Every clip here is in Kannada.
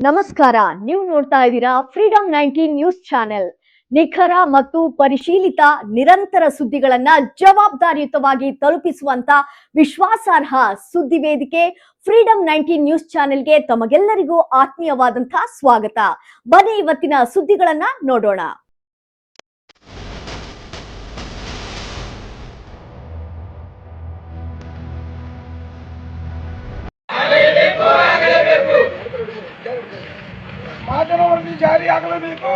ನಮಸ್ಕಾರ. ನೀವು ನೋಡ್ತಾ ಇದ್ದೀರಾ ಫ್ರೀಡಂ 19 ನ್ಯೂಸ್ ಚಾನೆಲ್. ನಿಖರ ಮತ್ತು ಪರಿಶೀಲಿತ ನಿರಂತರ ಸುದ್ದಿಗಳನ್ನ ಜವಾಬ್ದಾರಿಯುತವಾಗಿ ತಲುಪಿಸುವಂತ ವಿಶ್ವಾಸಾರ್ಹ ಸುದ್ದಿ ವೇದಿಕೆ ಫ್ರೀಡಂ 19 ನ್ಯೂಸ್ ಚಾನೆಲ್ಗೆ ತಮಗೆಲ್ಲರಿಗೂ ಆತ್ಮೀಯವಾದಂತಹ ಸ್ವಾಗತ. ಬನ್ನಿ ಇವತ್ತಿನ ಸುದ್ದಿಗಳನ್ನ ನೋಡೋಣ. ಮಾದನ ವರದಿ ಜಾರಿ ಆಗಲೇಬೇಕು.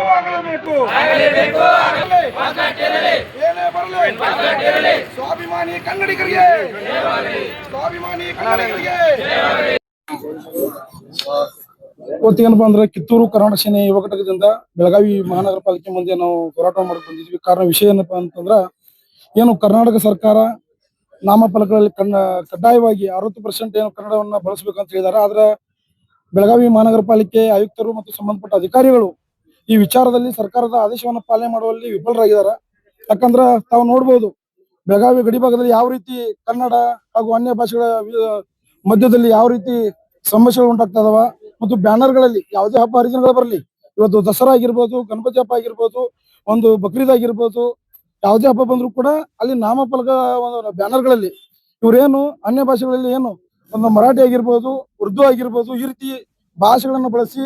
ಏನೇ ಬರಲಿ ಸ್ವಾಭಿಮಾನಿ ಕನ್ನಡಿಗರಿಗೆ ಇವತ್ತೇನಪ್ಪ ಅಂದ್ರೆ ಕಿತ್ತೂರು ಕರ್ನಾಟಕ ಸೇನೆ ಯುವ ಘಟಕದಿಂದ ಬೆಳಗಾವಿ ಮಹಾನಗರ ಪಾಲಿಕೆ ಮುಂದೆ ನಾವು ಹೋರಾಟ ಮಾಡಕ್ ಬಂದಿದ್ವಿ. ಕಾರಣ ವಿಷಯ ಏನಪ್ಪಾ ಅಂತಂದ್ರ ಏನು ಕರ್ನಾಟಕ ಸರ್ಕಾರ ನಾಮಫಲಕಗಳಲ್ಲಿ ಕಡ್ಡಾಯವಾಗಿ 60% ಏನು ಕನ್ನಡವನ್ನ ಬಳಸಬೇಕಂತ ಹೇಳಿದಾರೆ. ಆದ್ರೆ ಬೆಳಗಾವಿ ಮಹಾನಗರ ಪಾಲಿಕೆ ಆಯುಕ್ತರು ಮತ್ತು ಸಂಬಂಧಪಟ್ಟ ಅಧಿಕಾರಿಗಳು ಈ ವಿಚಾರದಲ್ಲಿ ಸರ್ಕಾರದ ಆದೇಶವನ್ನು ಪಾಲನೆ ಮಾಡುವಲ್ಲಿ ವಿಫಲರಾಗಿದ್ದಾರೆ. ಯಾಕಂದ್ರ ತಾವು ನೋಡ್ಬೋದು ಬೆಳಗಾವಿ ಗಡಿಭಾಗದಲ್ಲಿ ಯಾವ ರೀತಿ ಕನ್ನಡ ಹಾಗೂ ಅನ್ಯ ಭಾಷೆಗಳ ಮಧ್ಯದಲ್ಲಿ ಯಾವ ರೀತಿ ಸಮಸ್ಯೆಗಳು ಉಂಟಾಗ್ತಾ ಇದಾವ. ಮತ್ತು ಬ್ಯಾನರ್ಗಳಲ್ಲಿ ಯಾವುದೇ ಹಬ್ಬ ಹರಿದಿನಗಳು ಬರಲಿ, ಇವತ್ತು ದಸರಾ ಆಗಿರ್ಬೋದು, ಗಣಪತಿ ಹಬ್ಬ ಆಗಿರ್ಬೋದು, ಒಂದು ಬಕ್ರೀದ್ ಆಗಿರ್ಬೋದು, ಯಾವುದೇ ಹಬ್ಬ ಬಂದ್ರು ಕೂಡ ಅಲ್ಲಿ ನಾಮಫಲಕ ಬ್ಯಾನರ್ಗಳಲ್ಲಿ ಇವ್ರೇನು ಅನ್ಯ ಭಾಷೆಗಳಲ್ಲಿ ಏನು ಒಂದು ಮರಾಠಿ ಆಗಿರ್ಬೋದು, ಉರ್ದು ಆಗಿರ್ಬೋದು, ಈ ರೀತಿ ಭಾಷೆಗಳನ್ನು ಬಳಸಿ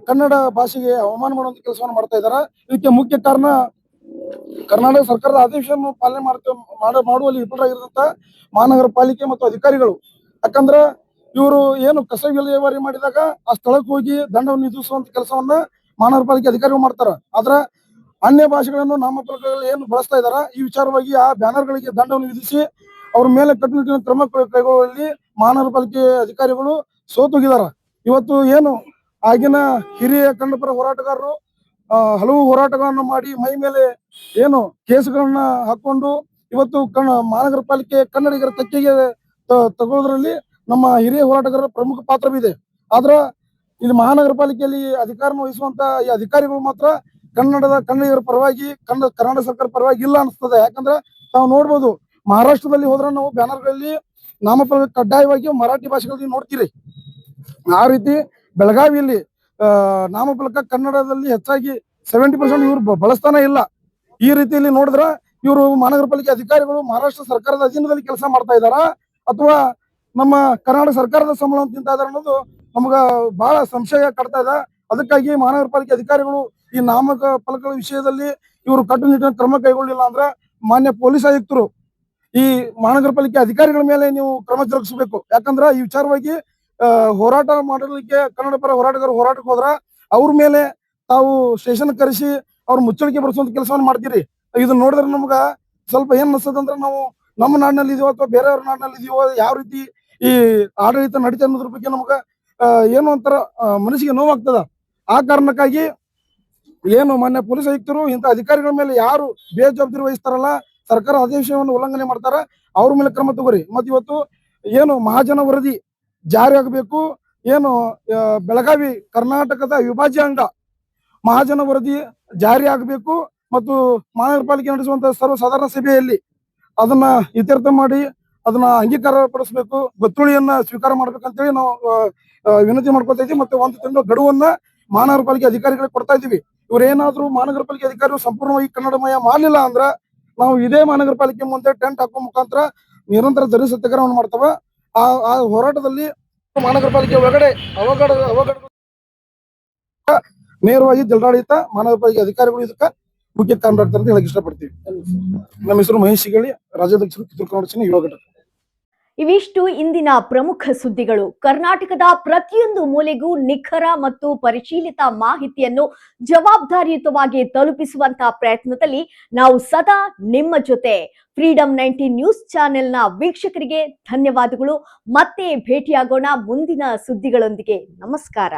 ಕನ್ನಡ ಭಾಷೆಗೆ ಅವಮಾನ ಮಾಡುವಂತ ಕೆಲಸವನ್ನು ಮಾಡ್ತಾ ಇದ್ದಾರೆ. ಇದಕ್ಕೆ ಮುಖ್ಯ ಕಾರಣ ಕರ್ನಾಟಕ ಸರ್ಕಾರದ ಆದೇಶವನ್ನು ಪಾಲನೆ ಮಾಡುವಲ್ಲಿ ವಿಫಲರಾಗಿರುವಂತ ಮಹಾನಗರ ಪಾಲಿಕೆ ಮತ್ತು ಅಧಿಕಾರಿಗಳು. ಯಾಕಂದ್ರ ಇವರು ಏನು ಕಸ ವಿಲೇವಾರಿ ಮಾಡಿದಾಗ ಆ ಸ್ಥಳಕ್ಕೆ ಹೋಗಿ ದಂಡವನ್ನು ವಿಧಿಸುವಂತ ಕೆಲಸವನ್ನ ಮಹಾನಗರ ಪಾಲಿಕೆ ಅಧಿಕಾರಿಗಳು ಮಾಡ್ತಾರ. ಆದ್ರ ಅನ್ಯ ಭಾಷೆಗಳನ್ನು ನಾಮಫಲಕಗಳಲ್ಲಿ ಏನು ಬಳಸ್ತಾ ಇದಾರ, ಈ ವಿಚಾರವಾಗಿ ಆ ಬ್ಯಾನರ್ಗಳಿಗೆ ದಂಡವನ್ನು ವಿಧಿಸಿ ಅವ್ರ ಮೇಲೆ ಕಟ್ಟುನಿಟ್ಟಿನ ಕ್ರಮ ಕೈಗೊಳ್ಳುವಲ್ಲಿ ಮಹಾನಗರ ಪಾಲಿಕೆ ಅಧಿಕಾರಿಗಳು ಸೋತೋಗಿದಾರ. ಇವತ್ತು ಏನು ಆಗಿನ ಹಿರಿಯ ಕನ್ನಡಪರ ಹೋರಾಟಗಾರರು ಹಲವು ಹೋರಾಟಗಳನ್ನು ಮಾಡಿ ಮೈ ಮೇಲೆ ಏನು ಕೇಸುಗಳನ್ನ ಹಾಕೊಂಡು ಇವತ್ತು ಮಹಾನಗರ ಪಾಲಿಕೆ ಕನ್ನಡಿಗರ ತೆಕ್ಕೆಗೆ ತಗೊಳ್ಳೋದ್ರಲ್ಲಿ ನಮ್ಮ ಹಿರಿಯ ಹೋರಾಟಗಾರರ ಪ್ರಮುಖ ಪಾತ್ರವಿದೆ. ಆದ್ರ ಇಲ್ಲಿ ಮಹಾನಗರ ಪಾಲಿಕೆಯಲ್ಲಿ ಅಧಿಕಾರವನ್ನು ವಹಿಸುವಂತ ಈ ಅಧಿಕಾರಿಗಳು ಮಾತ್ರ ಕನ್ನಡಿಗರ ಪರವಾಗಿ ಕರ್ನಾಟಕ ಸರ್ಕಾರ ಪರವಾಗಿ ಇಲ್ಲ ಅನಿಸ್ತದೆ. ಯಾಕಂದ್ರೆ ತಾವು ನೋಡ್ಬೋದು ಮಹಾರಾಷ್ಟ್ರದಲ್ಲಿ ಹೋದ್ರೆ ನಾವು ಬ್ಯಾನರ್ಗಳಲ್ಲಿ ನಾಮಫಲಕ ಕಡ್ಡಾಯವಾಗಿ ಮರಾಠಿ ಭಾಷೆಗಳಲ್ಲಿ ನೋಡ್ತೀರಿ. ಆ ರೀತಿ ಬೆಳಗಾವಿಯಲ್ಲಿ ನಾಮಫಲಕ ಕನ್ನಡದಲ್ಲಿ ಹೆಚ್ಚಾಗಿ 70% ಇವ್ರು ಬಳಸ್ತಾನೆ ಇಲ್ಲ. ಈ ರೀತಿಯಲ್ಲಿ ನೋಡಿದ್ರ ಇವರು ಮಹಾನಗರ ಪಾಲಿಕೆ ಅಧಿಕಾರಿಗಳು ಮಹಾರಾಷ್ಟ್ರ ಸರ್ಕಾರದ ಅಧೀನದಲ್ಲಿ ಕೆಲಸ ಮಾಡ್ತಾ ಇದಾರ ಅಥವಾ ನಮ್ಮ ಕರ್ನಾಟಕ ಸರ್ಕಾರದ ಸಂಬಳವನ್ನು ತಿಂತಾ ಇದಾರೆ ಅನ್ನೋದು ನಮಗ ಬಹಳ ಸಂಶಯ ಕಾಡ್ತಾ ಇದೆ. ಅದಕ್ಕಾಗಿ ಮಹಾನಗರ ಪಾಲಿಕೆ ಅಧಿಕಾರಿಗಳು ಈ ನಾಮಫಲಕಗಳ ವಿಷಯದಲ್ಲಿ ಇವರು ಕಟ್ಟುನಿಟ್ಟಿನ ಕ್ರಮ ಕೈಗೊಳ್ಳಿಲ್ಲ ಅಂದ್ರೆ ಮಾನ್ಯ ಪೊಲೀಸ್ ಆಯುಕ್ತರು ಈ ಮಹಾನಗರ ಪಾಲಿಕೆ ಅಧಿಕಾರಿಗಳ ಮೇಲೆ ನೀವು ಕ್ರಮ ಜರುಗಿಸಬೇಕು. ಯಾಕಂದ್ರ ಈ ವಿಚಾರವಾಗಿ ಹೋರಾಟ ಮಾಡಲಿಕ್ಕೆ ಕನ್ನಡ ಪರ ಹೋರಾಟಗಾರರು ಹೋರಾಟಕ್ಕೆ ಹೋದ್ರ ಅವ್ರ ಮೇಲೆ ತಾವು ಸ್ಟೇಷನ್ ಕರೆಸಿ ಅವ್ರ ಮುಚ್ಚಳಿಕೆ ಬರೆಸುವಂತ ಕೆಲಸವನ್ನು ಮಾಡ್ತೀರಿ. ಇದನ್ನ ನೋಡಿದ್ರೆ ನಮ್ಗ ಸ್ವಲ್ಪ ಏನ್ ಅನ್ಸದ ಅಂದ್ರೆ ನಾವು ನಮ್ಮ ನಾಡಿನಲ್ಲಿ ಇದೀವೋ ಅಥವಾ ಬೇರೆಯವ್ರ ನಾಡಿನಲ್ಲಿ ಇದೀವೋ, ಯಾವ ರೀತಿ ಈ ಆಡಳಿತ ನಡೀತಾ ಅನ್ನೋದ್ರ ಬಗ್ಗೆ ನಮ್ಗ ಏನೋ ಒಂಥರ ಮನಸ್ಸಿಗೆ ನೋವಾಗ್ತದ. ಆ ಕಾರಣಕ್ಕಾಗಿ ಏನು ಮಾನ್ಯ ಪೊಲೀಸ್ ಆಯುಕ್ತರು ಇಂಥ ಅಧಿಕಾರಿಗಳ ಮೇಲೆ ಯಾರು ಬೇಜವಾಬ್ದಾರಿ ವಹಿಸ್ತಾರಲ್ಲ, ಸರ್ಕಾರ ಆದೇಶವನ್ನು ಉಲ್ಲಂಘನೆ ಮಾಡ್ತಾರ, ಅವ್ರ ಮೇಲೆ ಕ್ರಮ ತಗೋರಿ. ಮತ್ ಇವತ್ತು ಏನು ಮಹಾಜನ ವರದಿ ಜಾರಿ ಆಗಬೇಕು. ಏನು ಬೆಳಗಾವಿ ಕರ್ನಾಟಕದ ಅವಿಭಾಜ್ಯ ಅಂಗ ಮಹಾಜನ ವರದಿ ಜಾರಿ ಆಗಬೇಕು ಮತ್ತು ಮಹಾನಗರ ಪಾಲಿಕೆ ನಡೆಸುವಂತ ಸರ್ವಸಾಧಾರಣ ಸಭೆಯಲ್ಲಿ ಅದನ್ನ ಇತ್ಯರ್ಥ ಮಾಡಿ ಅದನ್ನ ಅಂಗೀಕಾರ ಪಡಿಸಬೇಕು, ಗೊತ್ತುಳಿಯನ್ನ ಸ್ವೀಕಾರ ಮಾಡ್ಬೇಕಂತೇಳಿ ನಾವು ವಿನಂತಿ ಮಾಡ್ಕೊತಾ ಇದ್ದೀವಿ. ಮತ್ತೆ 1 ತಿಂಗಳ ಗಡುವನ್ನ ಮಹಾನಗರ ಪಾಲಿಕೆ ಅಧಿಕಾರಿಗಳಿಗೆ ಕೊಡ್ತಾ ಇದೀವಿ. ಇವ್ರೇನಾದ್ರೂ ಮಹಾನಗರ ಪಾಲಿಕೆ ಅಧಿಕಾರಿಗಳು ಸಂಪೂರ್ಣವಾಗಿ ಕನ್ನಡಮಯ ಮಾಡಲಿಲ್ಲ ಅಂದ್ರ ನಾವು ಇದೇ ಮಹಾನಗರ ಪಾಲಿಕೆ ಮುಂದೆ ಟೆಂಟ್ ಹಾಕುವ ಮುಖಾಂತರ ನಿರಂತರ ಧರಣಿ ಸತ್ಯಾಗ್ರಹವನ್ನು ಮಾಡ್ತಾವ. ಆ ಹೋರಾಟದಲ್ಲಿ ಮಹಾನಗರ ಪಾಲಿಕೆ ಒಳಗಡೆ ಅವಘಡ ನೇರವಾಗಿ ಜಿಲ್ಲಾಡಳಿತ ಮಹಾನಗರ ಪಾಲಿಕೆ ಅಧಿಕಾರಿಗಳು ಇದಕ್ಕೆ ಮುಖ್ಯ ಕಾರಣರಾಗ್ತಾರೆ ಅಂತ ಹೇಳಕ್ ಇಷ್ಟಪಡ್ತೀವಿ. ನಮ್ಮ ಹೆಸರು ಮಹೇಶ್ ಶಿಗಳಿ, ರಾಜ್ಯಾಧ್ಯಕ್ಷರು ಕಿತ್ತೂರು ಕನ್ನಡ ಸೇನೆ ಯುವ ಘಟಕ. ಇವಿಷ್ಟು ಇಂದಿನ ಪ್ರಮುಖ ಸುದ್ದಿಗಳು. ಕರ್ನಾಟಕದ ಪ್ರತಿಯೊಂದು ಮೂಲೆಗೂ ನಿಖರ ಮತ್ತು ಪರಿಶೀಲಿತ ಮಾಹಿತಿಯನ್ನು ಜವಾಬ್ದಾರಿಯುತವಾಗಿ ತಲುಪಿಸುವಂತಹ ಪ್ರಯತ್ನದಲ್ಲಿ ನಾವು ಸದಾ ನಿಮ್ಮ ಜೊತೆ. ಫ್ರೀಡಂ 19 ನ್ಯೂಸ್ ಚಾನೆಲ್ನ ವೀಕ್ಷಕರಿಗೆ ಧನ್ಯವಾದಗಳು. ಮತ್ತೆ ಭೇಟಿಯಾಗೋಣ ಮುಂದಿನ ಸುದ್ದಿಗಳೊಂದಿಗೆ. ನಮಸ್ಕಾರ.